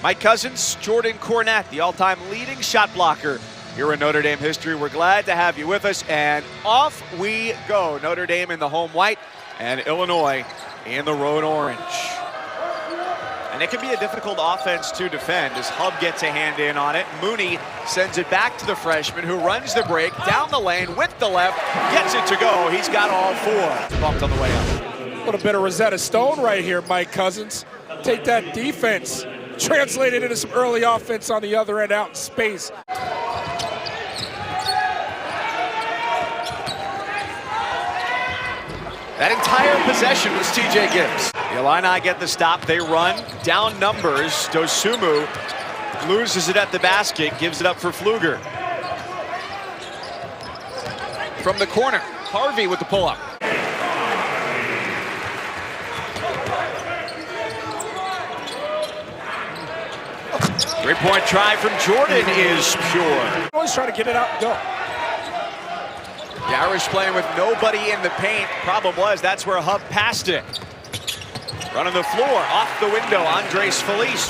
Mike Cousins, Jordan Cornette, the all-time leading shot blocker here in Notre Dame history. We're glad to have you with us, and off we go. Notre Dame in the home white and Illinois in the road orange. And it can be a difficult offense to defend as Hub gets a hand in on it. Mooney sends it back to the freshman who runs the break down the lane with the left, gets it to go. He's got all four. Bumped on the way up. A little bit of Rosetta Stone right here, Mike Cousins. Take that defense, translate it into some early offense on the other end out in space. That entire possession was TJ Gibbs. The Illini get the stop, they run, down numbers. Dosumu loses it at the basket, gives it up for Pfluger. From the corner, Harvey with the pull-up. Three-point try from Jordan is pure. Always trying to get it out and go. The Irish playing with nobody in the paint. Problem was, that's where Hub passed it. Running the floor, off the window, Andres Felice.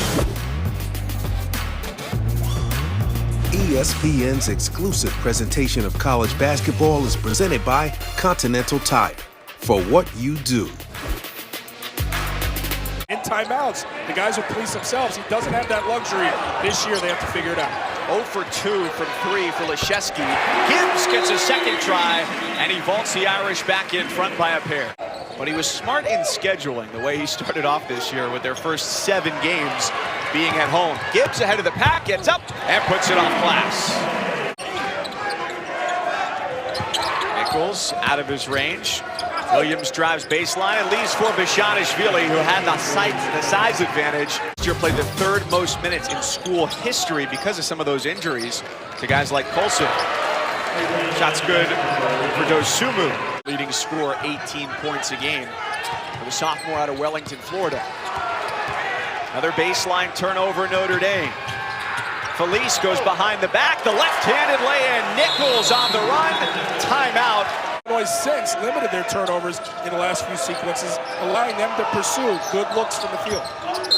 ESPN's exclusive presentation of college basketball is presented by Continental Tire. For what you do. In timeouts, the guys will police themselves. He doesn't have that luxury. This year, they have to figure it out. 0 for 2 from 3 for Leschewski. Gibbs gets a second try, and he vaults the Irish back in front by a pair. But he was smart in scheduling the way he started off this year with their first 7 games being at home. Gibbs ahead of the pack, gets up, and puts it off glass. Nichols out of his range. Williams drives baseline and leaves for Bishanishvili, who had the size advantage. This year played the 3rd most minutes in school history because of some of those injuries to guys like Colson. Shot's good for Dosumu, leading scorer 18 points a game for the sophomore out of Wellington, Florida. Another baseline turnover, Notre Dame. Felice goes behind the back, the left-handed lay-in. Nichols on the run, timeout. Illinois since limited their turnovers in the last few sequences, allowing them to pursue good looks from the field.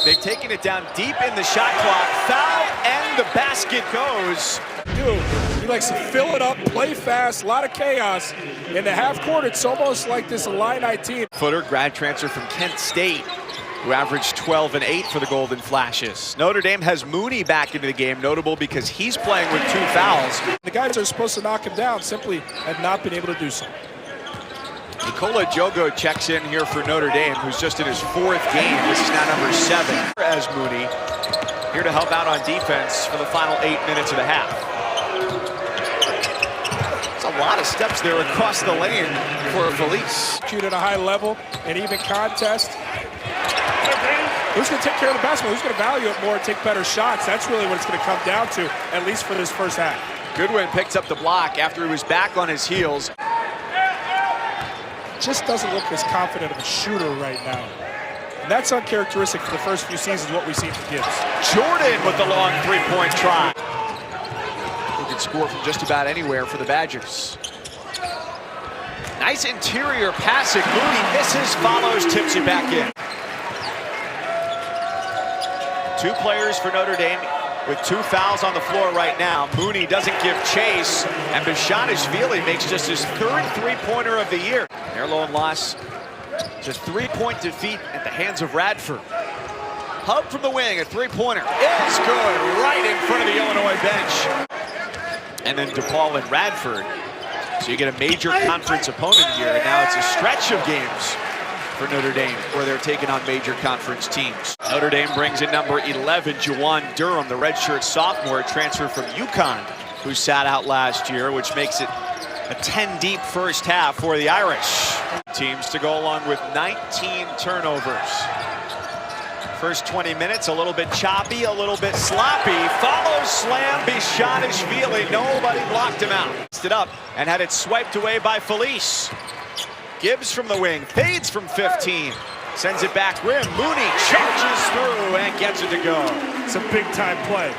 They've taken it down deep in the shot clock. Foul, and the basket goes. Dude, he likes to fill it up, play fast, a lot of chaos. In the half court, it's almost like this Illini team. Footer, grad transfer from Kent State, who averaged 12 and 8 for the Golden Flashes. Notre Dame has Mooney back into the game, notable because he's playing with 2 fouls. The guys that are supposed to knock him down simply have not been able to do so. Nikola Jogo checks in here for Notre Dame, who's just in his 4th game. This is now number 7 as Mooney, here to help out on defense for the final 8 minutes of the half. It's a lot of steps there across the lane for Felice. Shoot at a high level, and even contest. Who's going to take care of the basketball? Who's going to value it more and take better shots? That's really what it's going to come down to, at least for this first half. Goodwin picks up the block after he was back on his heels. Just doesn't look as confident of a shooter right now. And that's uncharacteristic for the first few seasons, what we've seen from Gibbs. Jordan with the long 3-point try. He can score from just about anywhere for the Badgers. Nice interior passing. Mooney misses, follows, tips it back in. 2 players for Notre Dame with 2 fouls on the floor right now. Mooney doesn't give chase, and Bishanishvili makes just his 3rd 3-pointer of the year. Their lone loss, just 3-point defeat at the hands of Radford. Hub from the wing, a 3-pointer is good, right in front of the Illinois bench. And then DePaul and Radford. So you get a major conference opponent here, and now it's a stretch of games for Notre Dame, where they're taking on major conference teams. Notre Dame brings in number 11, Juwan Durham, the redshirt sophomore, transfer from UConn, who sat out last year, which makes it a 10-deep first half for the Irish. Teams to go along with 19 turnovers. First 20 minutes, a little bit choppy, a little bit sloppy. Follows slam, Bishanishvili. Nobody blocked him out. It up and had it swiped away by Felice. Gibbs from the wing, fades from 15. Sends it back rim. Mooney charges through and gets it to go. It's a big-time play.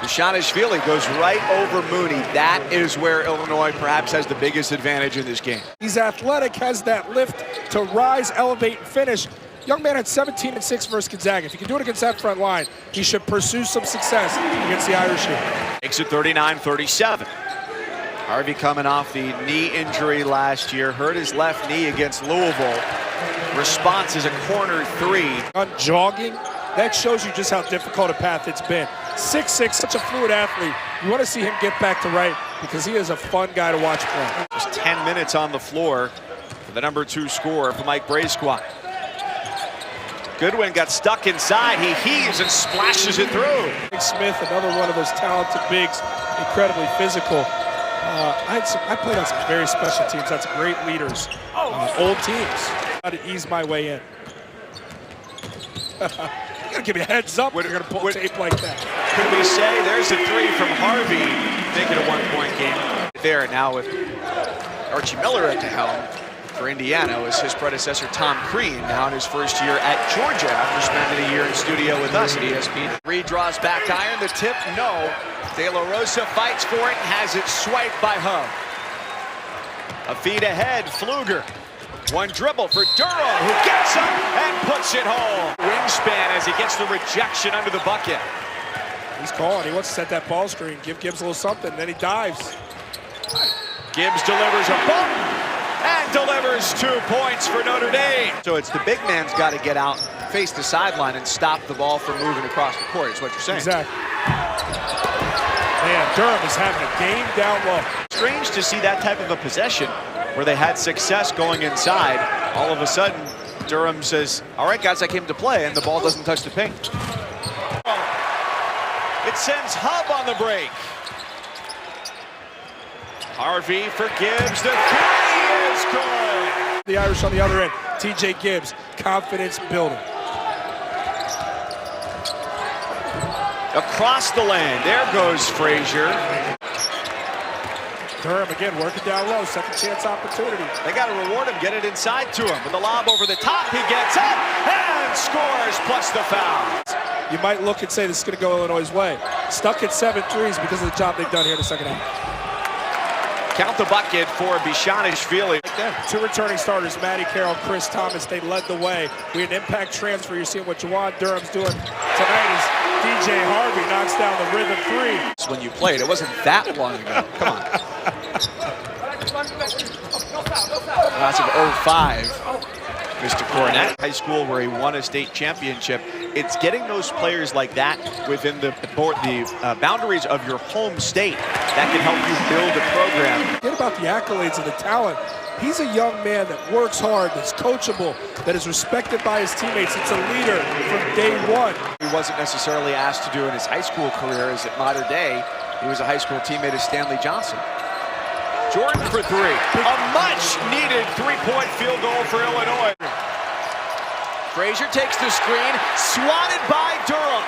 Bishanishvili goes right over Mooney. That is where Illinois perhaps has the biggest advantage in this game. He's athletic, has that lift to rise, elevate, and finish. Young man had 17 and 6 versus Gonzaga. If he can do it against that front line, he should pursue some success against the Irish here. Makes it 39-37. Harvey coming off the knee injury last year, hurt his left knee against Louisville. Response is a corner three. On jogging, that shows you just how difficult a path it's been. 6'6", such a fluid athlete. You want to see him get back to right because he is a fun guy to watch play. Just 10 minutes on the floor for the #2 scorer for Mike Braysquat. Goodwin got stuck inside. He heaves and splashes it through. Big Smith, another one of those talented bigs, incredibly physical. I played on some very special teams. That's great leaders, old teams. How to ease my way in. You gotta give me a heads up when you're gonna pull tape like that. Could we say there's a three from Harvey, make it a one-point game. There now with Archie Miller at the helm for Indiana was his predecessor Tom Crean, now in his first year at Georgia after spending a year in studio with us at ESPN. Reed draws back iron, the tip, no. De La Rosa fights for it and has it swiped by Hub. A feed ahead, Pfluger. One dribble for Durham, who gets up and puts it home. Wingspan as he gets the rejection under the bucket. He's calling. He wants to set that ball screen, give Gibbs a little something, and then he dives. Gibbs delivers a bump and delivers 2 points for Notre Dame. So it's the big man's got to get out, face the sideline, and stop the ball from moving across the court, is what you're saying. Exactly. Man, Durham is having a game down low. Strange to see that type of a possession where they had success going inside. All of a sudden, Durham says, all right, guys, I came to play, and the ball doesn't touch the paint. It sends Hub on the break. Harvey for Gibbs. The three is good. The Irish on the other end. TJ Gibbs, confidence building. Across the lane, there goes Frazier. Durham again working down low, second chance opportunity. They got to reward him, get it inside to him. With the lob over the top, he gets up and scores, plus the foul. You might look and say this is going to go Illinois' way. Stuck at 7 threes because of the job they've done here in the second half. Count the bucket for Bishanishvili. Two returning starters, Matty Carroll, Chris Thomas, they led the way. We had an impact transfer. You're seeing what Juwan Durham's doing tonight as DJ Harvey knocks down the rhythm three. When you played, it wasn't that long ago. Come on. Class of 05. Mr. Cornett, high school where he won a state championship. It's getting those players like that within the boundaries of your home state that can help you build a program. Forget about the accolades and the talent. He's a young man that works hard, that's coachable, that is respected by his teammates. It's a leader from day one. He wasn't necessarily asked to do in his high school career, as at modern day, he was a high school teammate of Stanley Johnson. Jordan for three. A much-needed three-point field goal for Illinois. Frazier takes the screen, swatted by Durham.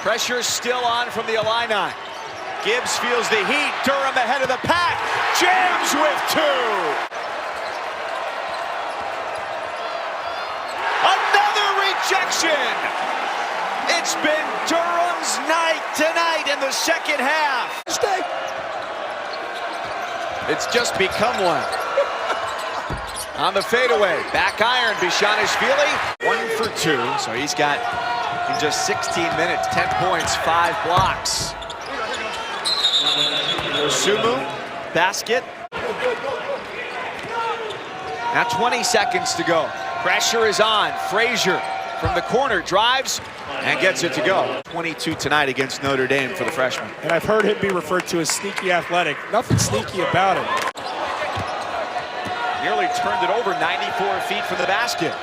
Pressure still on from the Illini. Gibbs feels the heat. Durham ahead of the pack. Jams with two. Another rejection. It's been Durham's night tonight in the second half. It's just become one. On the fadeaway, back iron, Bishanishvili, 1 for 2. So he's got, in just 16 minutes, 10 points, 5 blocks. Sumu, basket. Now 20 seconds to go. Pressure is on. Frazier from the corner drives and gets it to go. 22 tonight against Notre Dame for the freshman. And I've heard him be referred to as sneaky athletic. Nothing sneaky about him. Nearly turned it over 94 feet from the basket.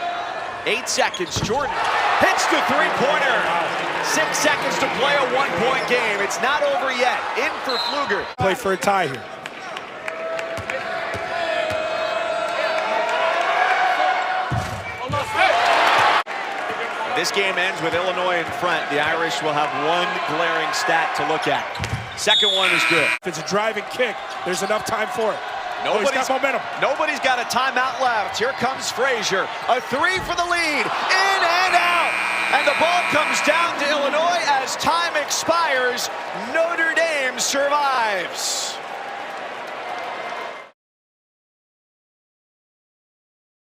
8 seconds, Jordan hits the three-pointer. 6 seconds to play a one-point game. It's not over yet. In for Pfluger. Play for a tie here. This game ends with Illinois in front. The Irish will have one glaring stat to look at. Second one is good. If it's a driving kick, there's enough time for it. Nobody's got momentum. Nobody's got a timeout left. Here comes Frazier. A three for the lead. In and out. And the ball comes down to Illinois as time expires. Notre Dame survives.